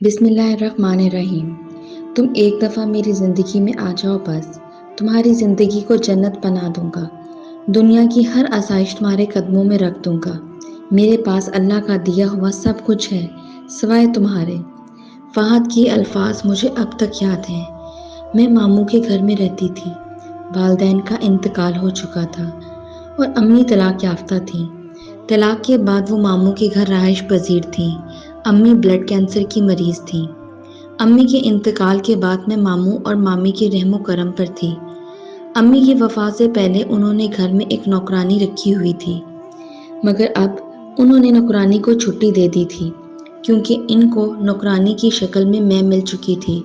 بسم اللہ الرحمن الرحیم۔ تم ایک دفعہ میری زندگی میں آ جاؤ، بس تمہاری زندگی کو جنت بنا دوں گا۔ دنیا کی ہر آسائش تمہارے قدموں میں رکھ دوں گا۔ میرے پاس اللہ کا دیا ہوا سب کچھ ہے سوائے تمہارے۔ فہد کی الفاظ مجھے اب تک یاد ہیں۔ میں ماموں کے گھر میں رہتی تھی۔ والدین کا انتقال ہو چکا تھا اور امی طلاق یافتہ تھیں۔ طلاق کے بعد وہ ماموں کے گھر رہائش پذیر تھیں۔ امی بلڈ کینسر کی مریض تھیں۔ امی کے انتقال کے بعد میں ماموں اور مامی کے رحم و کرم پر تھی۔ امی کی وفات سے پہلے انہوں نے گھر میں ایک نوکرانی رکھی ہوئی تھی، مگر اب انہوں نے نوکرانی کو چھٹی دے دی تھی کیونکہ ان کو نوکرانی کی شکل میں مل چکی تھی۔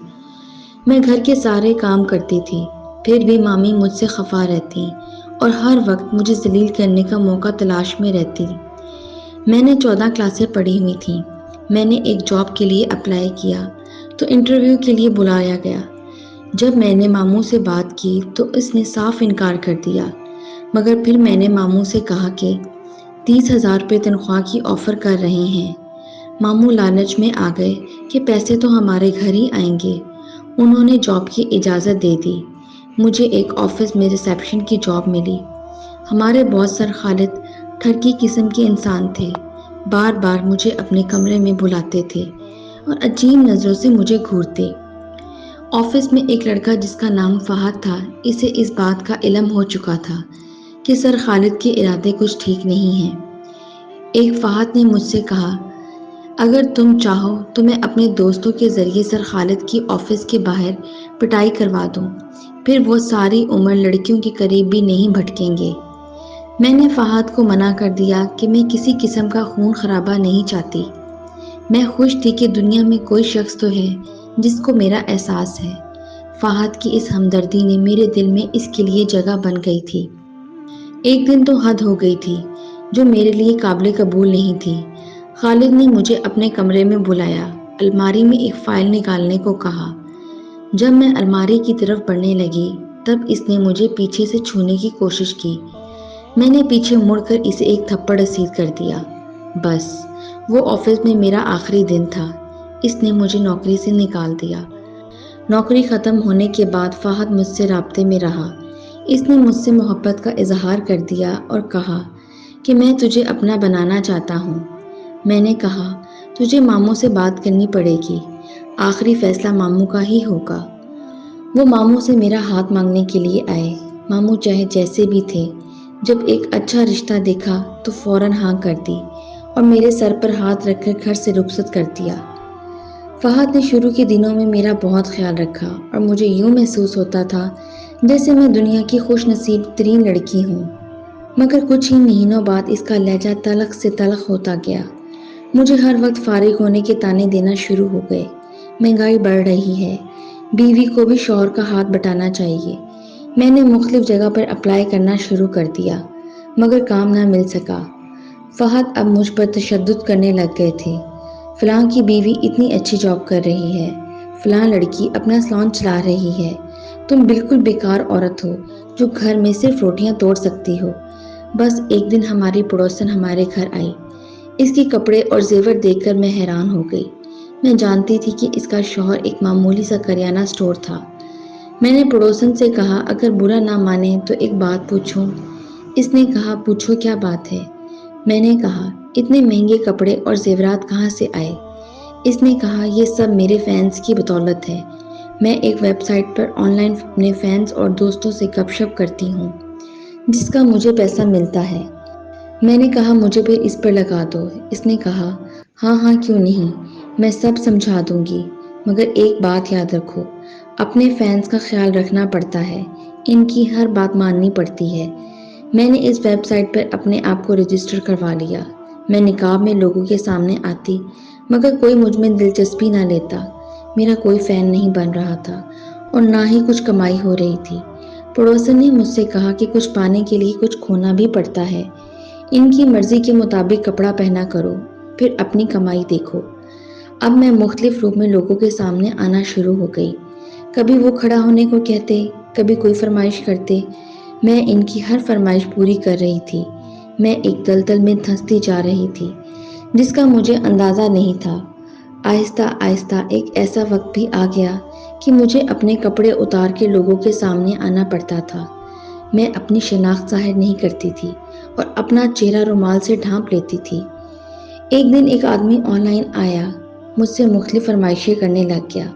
میں گھر کے سارے کام کرتی تھی، پھر بھی مامی مجھ سے خفا رہتی اور ہر وقت مجھے ذلیل کرنے کا موقع تلاش میں رہتی۔ میں نے 14 کلاسیں پڑھی ہوئی تھیں۔ میں نے ایک جاب کے لیے اپلائی کیا تو انٹرویو کے لیے بلایا گیا۔ جب میں نے ماموں سے بات کی تو اس نے صاف انکار کر دیا، مگر پھر میں نے ماموں سے کہا کہ 30,000 روپے تنخواہ کی آفر کر رہے ہیں۔ ماموں لالچ میں آ گئے کہ پیسے تو ہمارے گھر ہی آئیں گے۔ انہوں نے جاب کی اجازت دے دی۔ مجھے ایک آفس میں ریسیپشن کی جاب ملی۔ ہمارے باس سر خالد ٹھرکی قسم کے انسان تھے۔ بار بار مجھے اپنے کمرے میں بلاتے تھے اور عجیب نظروں سے مجھے گھورتے۔ آفس میں ایک لڑکا جس کا نام فہد تھا، اسے اس بات کا علم ہو چکا تھا کہ سر خالد کے ارادے کچھ ٹھیک نہیں ہیں۔ ایک فہد نے مجھ سے کہا، اگر تم چاہو تو میں اپنے دوستوں کے ذریعے سر خالد کی آفس کے باہر پٹائی کروا دوں، پھر وہ ساری عمر لڑکیوں کے قریب بھی نہیں بھٹکیں گے۔ میں نے فہد کو منع کر دیا کہ میں کسی قسم کا خون خرابہ نہیں چاہتی۔ میں خوش تھی کہ دنیا میں کوئی شخص تو ہے جس کو میرا احساس ہے۔ فہد کی اس ہمدردی نے میرے دل میں اس کے لیے جگہ بن گئی تھی۔ ایک دن تو حد ہو گئی تھی جو میرے لیے قابل قبول نہیں تھی۔ خالد نے مجھے اپنے کمرے میں بلایا، الماری میں ایک فائل نکالنے کو کہا۔ جب میں الماری کی طرف بڑھنے لگی تب اس نے مجھے پیچھے سے چھونے کی کوشش کی۔ میں نے پیچھے مڑ کر اسے ایک تھپڑ رسید کر دیا۔ بس وہ آفس میں میرا آخری دن تھا۔ اس نے مجھے نوکری سے نکال دیا۔ نوکری ختم ہونے کے بعد فہد مجھ سے رابطے میں رہا۔ اس نے مجھ سے محبت کا اظہار کر دیا اور کہا کہ میں تجھے اپنا بنانا چاہتا ہوں۔ میں نے کہا، تجھے ماموں سے بات کرنی پڑے گی، آخری فیصلہ ماموں کا ہی ہوگا۔ وہ ماموں سے میرا ہاتھ مانگنے کے لیے آئے۔ ماموں چاہے جیسے بھی تھے، جب ایک اچھا رشتہ دیکھا تو فوراً ہاں کر دی اور میرے سر پر ہاتھ رکھ کر گھر سے رخصت کر دیا۔ فہد نے شروع کے دنوں میں میرا بہت خیال رکھا اور مجھے یوں محسوس ہوتا تھا جیسے میں دنیا کی خوش نصیب ترین لڑکی ہوں، مگر کچھ ہی مہینوں بعد اس کا لہجہ تلخ سے تلخ ہوتا گیا۔ مجھے ہر وقت فارغ ہونے کے طعنے دینا شروع ہو گئے۔ مہنگائی بڑھ رہی ہے، بیوی کو بھی شوہر کا ہاتھ بٹانا چاہیے۔ میں نے مختلف جگہ پر اپلائی کرنا شروع کر دیا، مگر کام نہ مل سکا۔ فہد اب مجھ پر تشدد کرنے لگ گئے تھے۔ فلاں کی بیوی اتنی اچھی جاب کر رہی ہے، فلاں لڑکی اپنا سالن چلا رہی ہے، تم بالکل بیکار عورت ہو جو گھر میں صرف روٹیاں توڑ سکتی ہو۔ بس ایک دن ہماری پڑوسن ہمارے گھر آئی۔ اس کے کپڑے اور زیور دیکھ کر میں حیران ہو گئی۔ میں جانتی تھی کہ اس کا شوہر ایک معمولی سا کریانہ سٹور تھا۔ میں نے پڑوسن سے کہا، اگر برا نہ مانے تو ایک بات پوچھوں؟ اس نے کہا، پوچھو کیا بات ہے؟ میں نے کہا، اتنے مہنگے کپڑے اور زیورات کہاں سے آئے؟ اس نے کہا، یہ سب میرے فینس کی بدولت ہے۔ میں ایک ویب سائٹ پر آن لائن اپنے فینس اور دوستوں سے گپ شپ کرتی ہوں جس کا مجھے پیسہ ملتا ہے۔ میں نے کہا، مجھے پھر اس پر لگا دو۔ اس نے کہا، ہاں ہاں کیوں نہیں، میں سب سمجھا دوں گی، مگر ایک بات یاد رکھو، اپنے فینس کا خیال رکھنا پڑتا ہے، ان کی ہر بات ماننی پڑتی ہے۔ میں نے اس ویب سائٹ پر اپنے آپ کو رجسٹر کروا لیا۔ میں نقاب میں لوگوں کے سامنے آتی، مگر کوئی مجھ میں دلچسپی نہ لیتا۔ میرا کوئی فین نہیں بن رہا تھا اور نہ ہی کچھ کمائی ہو رہی تھی۔ پڑوسن نے مجھ سے کہا کہ کچھ پانے کے لیے کچھ کھونا بھی پڑتا ہے، ان کی مرضی کے مطابق کپڑا پہنا کرو، پھر اپنی کمائی دیکھو۔ اب میں مختلف روپ میں لوگوں کے سامنے آنا شروع ہو گئی۔ کبھی وہ کھڑا ہونے کو کہتے، کبھی کوئی فرمائش کرتے، میں ان کی ہر فرمائش پوری کر رہی تھی۔ میں ایک دلدل میں دھنستی جا رہی تھی جس کا مجھے اندازہ نہیں تھا۔ آہستہ آہستہ ایک ایسا وقت بھی آ گیا کہ مجھے اپنے کپڑے اتار کے لوگوں کے سامنے آنا پڑتا تھا۔ میں اپنی شناخت ظاہر نہیں کرتی تھی اور اپنا چہرہ رومال سے ڈھانپ لیتی تھی۔ ایک دن ایک آدمی آن لائن آیا، مجھ سے مختلف فرمائشیں کرنے لگ گیا۔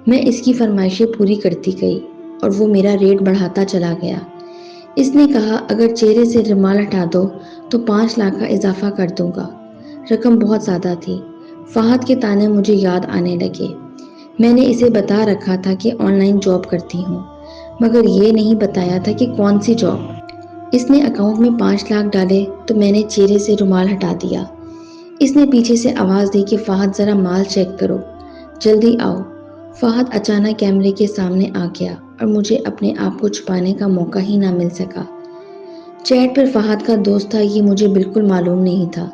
میں اس کی فرمائشیں پوری کرتی گئی اور وہ میرا ریٹ بڑھاتا چلا گیا۔ اس نے کہا اگر چہرے سے رومال ہٹا دو تو 5 لاکھ کا اضافہ کر دوں گا۔ رقم بہت زیادہ تھی۔ فہد کے تانے مجھے یاد آنے لگے۔ میں نے اسے بتا رکھا تھا کہ آن لائن جاب کرتی ہوں، مگر یہ نہیں بتایا تھا کہ کون سی جاب۔ اس نے اکاؤنٹ میں 5 لاکھ ڈالے تو میں نے چہرے سے رومال ہٹا دیا۔ اس نے پیچھے سے آواز دی کہ فہد ذرا مال چیک کرو، جلدی آؤ۔ فہد اچانک کیمرے کے سامنے آ گیا اور مجھے اپنے آپ کو چھپانے کا موقع ہی نہ مل سکا۔ چیٹ پر فہد کا دوست تھا یہ مجھے بالکل معلوم نہیں تھا۔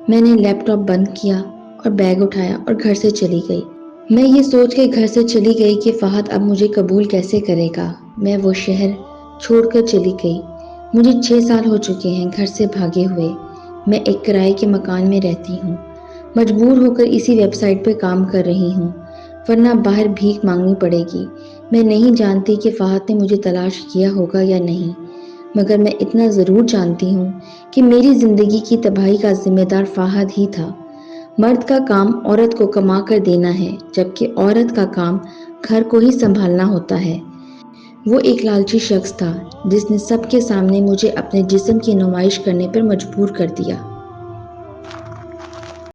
میں نے لیپ ٹاپ بند کیا اور بیگ اٹھایا اور گھر سے چلی گئی۔ میں یہ سوچ کے گھر سے چلی گئی کہ فہد اب مجھے قبول کیسے کرے گا۔ میں وہ شہر چھوڑ کر چلی گئی۔ مجھے 6 سال ہو چکے ہیں گھر سے بھاگے ہوئے۔ میں ایک کرائے کے مکان میں رہتی ہوں، مجبور ہو کر اسی ویب سائٹ پہ کام کر رہی ہوں، ورنہ باہر بھیک مانگنی پڑے گی۔ میں نہیں جانتی کہ فہد نے مجھے تلاش کیا ہوگا یا نہیں، مگر میں اتنا ضرور جانتی ہوں کہ میری زندگی کی تباہی کا ذمہ دار فہد ہی تھا۔ مرد کا کام عورت کو کما کر دینا ہے، جبکہ عورت کا کام گھر کو ہی سنبھالنا ہوتا ہے۔ وہ ایک لالچی شخص تھا جس نے سب کے سامنے مجھے اپنے جسم کی نمائش کرنے پر مجبور کر دیا۔